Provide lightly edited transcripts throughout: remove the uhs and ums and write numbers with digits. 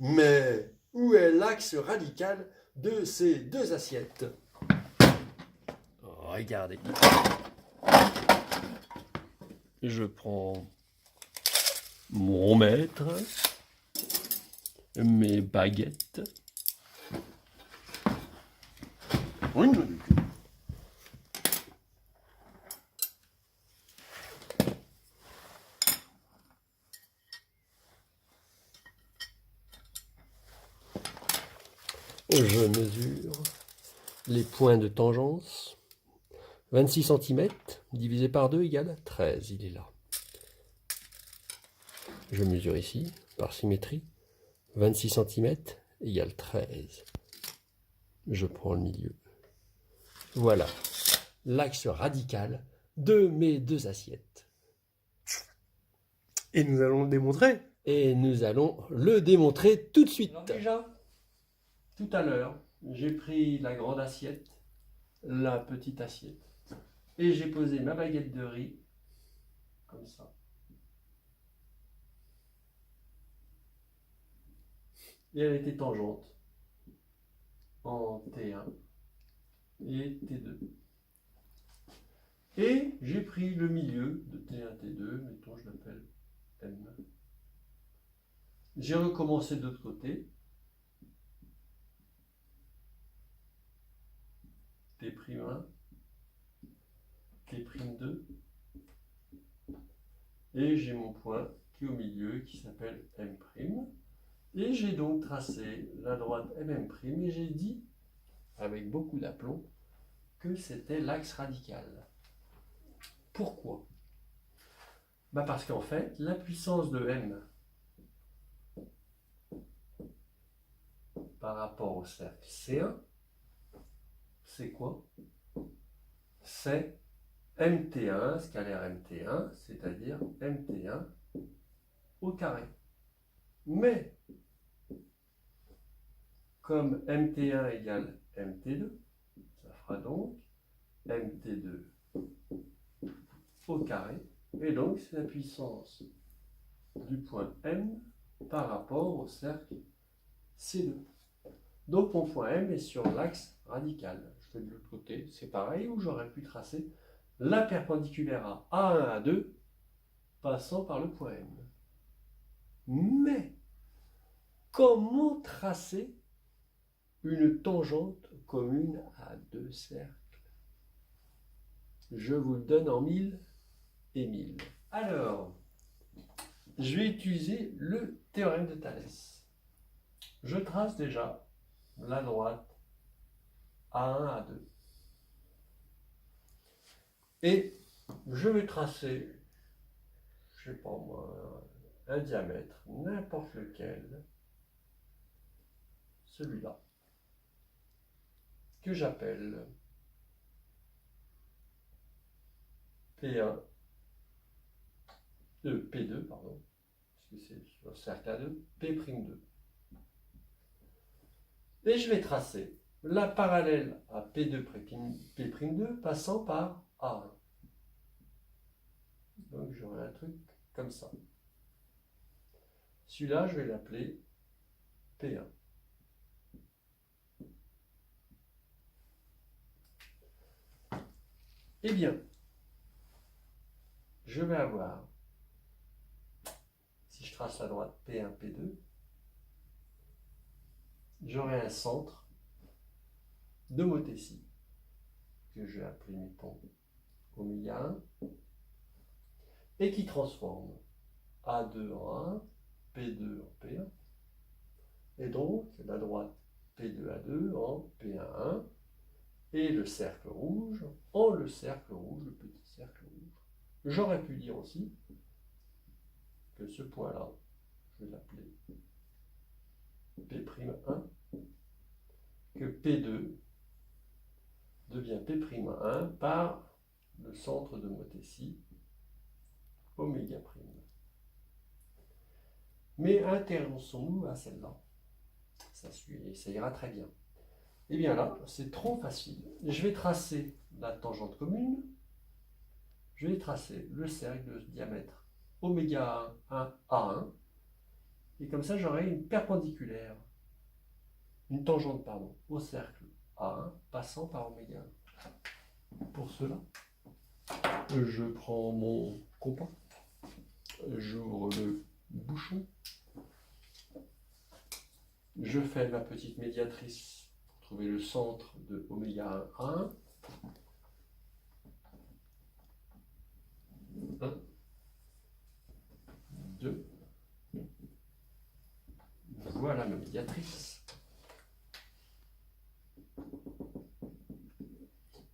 Mais où est l'axe radical de ces deux assiettes? Regardez. Je prends mon mètre, mes baguettes. Oui, je mesure les points de tangence. 26 cm divisé par 2 égale 13, il est là. Je mesure ici, par symétrie, 26 cm égale 13. Je prends le milieu. Voilà l'axe radical de mes deux assiettes. Et nous allons le démontrer. Et nous allons le démontrer tout de suite. Alors déjà, Tout à l'heure, j'ai pris la grande assiette, la petite assiette, et j'ai posé ma baguette de riz, comme ça. Et elle était tangente en T1 et T2. Et j'ai pris le milieu de T1, T2, mettons je l'appelle M. J'ai recommencé de l'autre côté. T'1, T'2. Et j'ai mon point qui est au milieu qui s'appelle M'. Et j'ai donc tracé la droite MM' et j'ai dit, avec beaucoup d'aplomb, que c'était l'axe radical. Pourquoi? Parce qu'en fait, la puissance de M par rapport au cercle C1, c'est quoi? C'est MT1, scalaire MT1, c'est-à-dire MT1 au carré. Mais, comme MT1 égale MT2, ça fera donc MT2 au carré, et donc c'est la puissance du point M par rapport au cercle C2. Donc mon point M est sur l'axe radical. Je fais de l'autre côté, c'est pareil, où j'aurais pu tracer la perpendiculaire à A1, A2, passant par le point M. Mais, comment tracer une tangente commune à deux cercles? Je vous le donne en 1000 et 1000. Alors, je vais utiliser le théorème de Thalès. Je trace déjà la droite A1, A2. Et je vais tracer, je ne sais pas moi, un diamètre, n'importe lequel, celui-là, que j'appelle P1, P2, pardon, parce que c'est sur le cercle A2, P'2. Et je vais tracer la parallèle à P2, P'2 passant par A1. Donc j'aurai un truc comme ça. Celui-là, je vais l'appeler P1. Eh bien, je vais avoir, si je trace la droite P1, P2, j'aurai un centre d'homothétie que je vais appeler, mettons, oméga 1, et qui transforme A2 en A1, P2 en P1, et donc la droite P2A2 en P1A1, et le cercle rouge en le cercle rouge, le petit cercle rouge. J'aurais pu dire aussi que ce point-là, je vais l'appeler P'1, que P2 devient P'1 par le centre de Motesi oméga prime. Mais intéressons-nous à celle-là. Ça ira très bien. Et bien là, c'est trop facile. Je vais tracer la tangente commune. Je vais tracer le cercle de diamètre oméga 1 A1 Et comme ça, j'aurai une perpendiculaire, une tangente, pardon, au cercle A1 passant par oméga 1. Pour cela, je prends mon compas, j'ouvre le bouchon, je fais ma petite médiatrice pour trouver le centre de oméga 1 à 1. 1, 2, voilà ma médiatrice.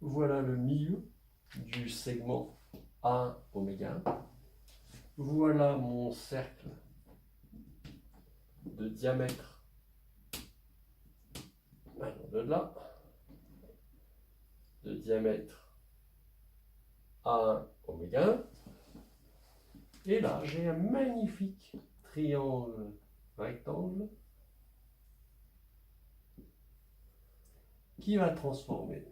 Voilà le milieu du segment A1 oméga 1. Voilà mon cercle de diamètre de là, de diamètre A1 oméga 1. Et là, j'ai un magnifique triangle rectangle qui va transformer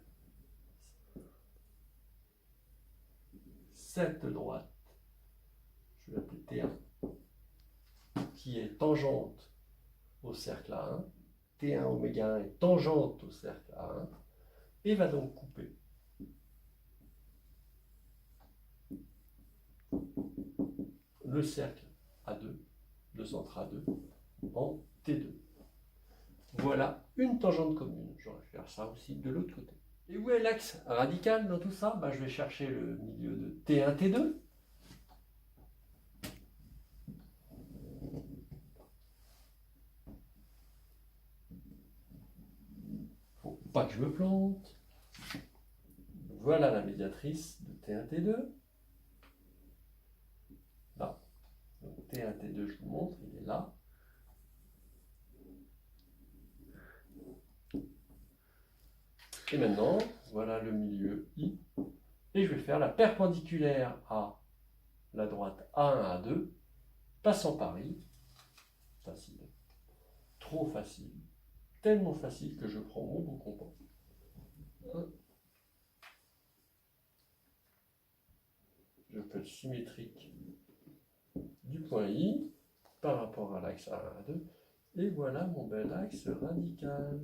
cette droite, je vais l'appeler T1, qui est tangente au cercle A1, T1 oméga 1 est tangente au cercle A1, et va donc couper le cercle A2, le centre A2, en T2. Voilà une tangente commune. J'aurais pu faire ça aussi de l'autre côté. Et où est l'axe radical dans tout ça? Je vais chercher le milieu de T1, T2. Faut pas que je me plante. Voilà la médiatrice de T1, T2. Là. Donc T1, T2, je vous montre, il est là. Et maintenant, voilà le milieu I. Et je vais faire la perpendiculaire à la droite A1, A2, passant par I. Facile. Trop facile. Tellement facile que je prends mon beau compas. Je peux être symétrique du point I par rapport à l'axe A1, A2. Et voilà mon bel axe radical.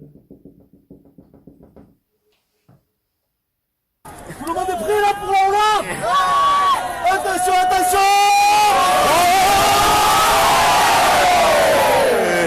Tout le monde est prêt là pour là. Attention, attention.